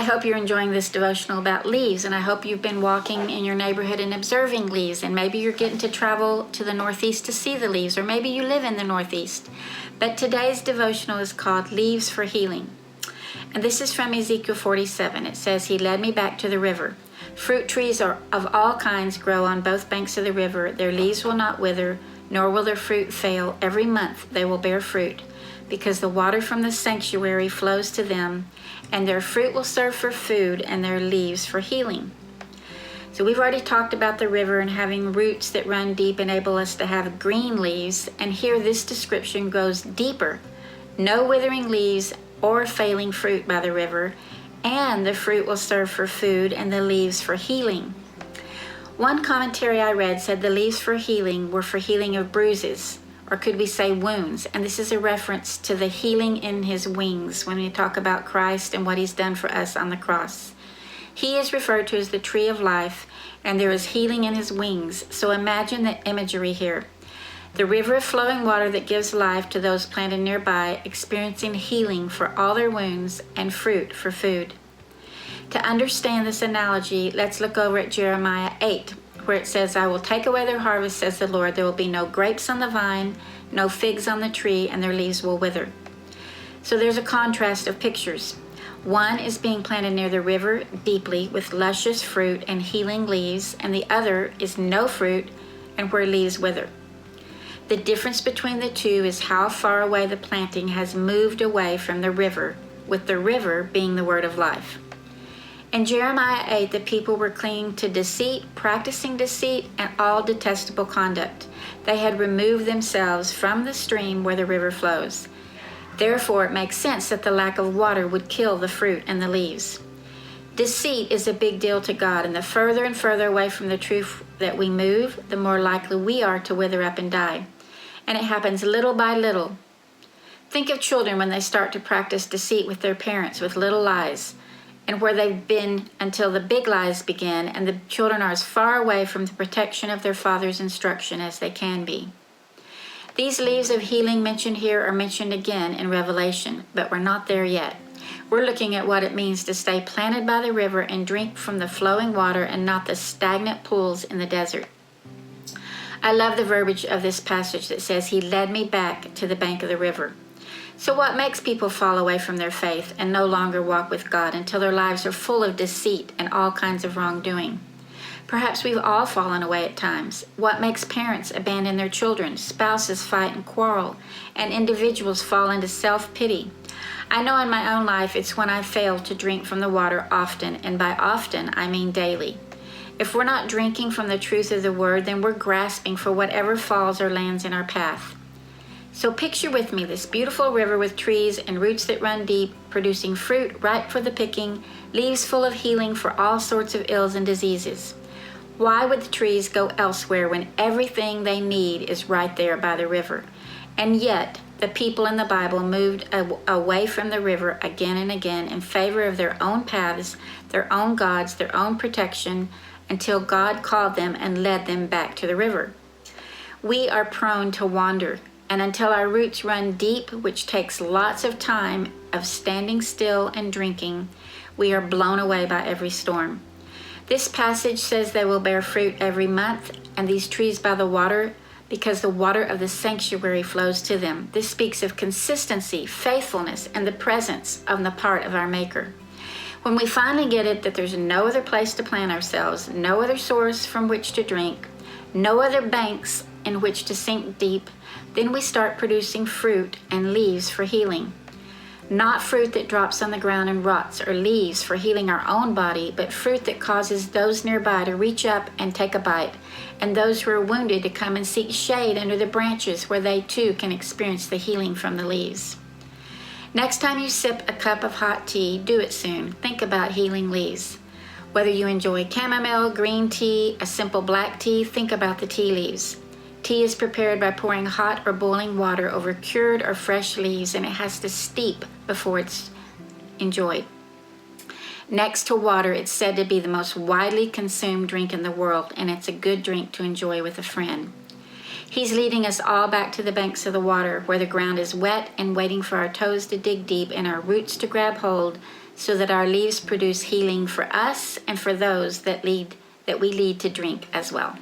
hope you're enjoying this devotional about leaves, and I hope you've been walking in your neighborhood and observing leaves, and maybe you're getting to travel to the Northeast to see the leaves, or maybe you live in the Northeast. But today's devotional is called Leaves for Healing. And this is from Ezekiel 47. It says, "He led me back to the river. Fruit trees of all kinds grow on both banks of the river. Their leaves will not wither, nor will their fruit fail. Every month they will bear fruit, because the water from the sanctuary flows to them, and their fruit will serve for food, and their leaves for healing." So we've already talked about the river and having roots that run deep enable us to have green leaves, and here this description goes deeper. No withering leaves or failing fruit by the river, and the fruit will serve for food, and the leaves for healing. One commentary I read said the leaves for healing were for healing of bruises, or could we say wounds? And this is a reference to the healing in his wings when we talk about Christ and what he's done for us on the cross. He is referred to as the tree of life, and there is healing in his wings. So imagine the imagery here. The river of flowing water that gives life to those planted nearby, experiencing healing for all their wounds and fruit for food. To understand this analogy, let's look over at Jeremiah 8, where it says, "I will take away their harvest, says the Lord. There will be no grapes on the vine, no figs on the tree, and their leaves will wither." So there's a contrast of pictures. One is being planted near the river deeply with luscious fruit and healing leaves, and the other is no fruit and where leaves wither. The difference between the two is how far away the planting has moved away from the river, with the river being the word of life. In Jeremiah 8, the people were clinging to deceit, practicing deceit, and all detestable conduct. They had removed themselves from the stream where the river flows. Therefore, it makes sense that the lack of water would kill the fruit and the leaves. Deceit is a big deal to God, and the further and further away from the truth that we move, the more likely we are to wither up and die. And it happens little by little. Think of children when they start to practice deceit with their parents with little lies, and where they've been until the big lies begin, and the children are as far away from the protection of their father's instruction as they can be. These leaves of healing mentioned here are mentioned again in Revelation, but we're not there yet. We're looking at what it means to stay planted by the river and drink from the flowing water and not the stagnant pools in the desert. I love the verbiage of this passage that says, "He led me back to the bank of the river." So what makes people fall away from their faith and no longer walk with God until their lives are full of deceit and all kinds of wrongdoing? Perhaps we've all fallen away at times. What makes parents abandon their children, spouses fight and quarrel, and individuals fall into self-pity? I know in my own life it's when I fail to drink from the water often, and by often I mean daily. If we're not drinking from the truth of the word, then we're grasping for whatever falls or lands in our path. So picture with me this beautiful river with trees and roots that run deep, producing fruit ripe for the picking, leaves full of healing for all sorts of ills and diseases. Why would the trees go elsewhere when everything they need is right there by the river? And yet, the people in the Bible moved away from the river again and again in favor of their own paths, their own gods, their own protection, until God called them and led them back to the river. We are prone to wander, and until our roots run deep, which takes lots of time of standing still and drinking, we are blown away by every storm. This passage says they will bear fruit every month, and these trees by the water, because the water of the sanctuary flows to them. This speaks of consistency, faithfulness, and the presence on the part of our Maker. When we finally get it that there's no other place to plant ourselves, no other source from which to drink, no other banks in which to sink deep, then we start producing fruit and leaves for healing. Not fruit that drops on the ground and rots, or leaves for healing our own body, but fruit that causes those nearby to reach up and take a bite, and those who are wounded to come and seek shade under the branches where they too can experience the healing from the leaves. Next time you sip a cup of hot tea, do it soon. Think about healing leaves. Whether you enjoy chamomile, green tea, a simple black tea, think about the tea leaves. Tea is prepared by pouring hot or boiling water over cured or fresh leaves, and it has to steep before it's enjoyed. Next to water, it's said to be the most widely consumed drink in the world, and it's a good drink to enjoy with a friend. He's leading us all back to the banks of the water, where the ground is wet and waiting for our toes to dig deep and our roots to grab hold so that our leaves produce healing for us and for those that we lead to drink as well.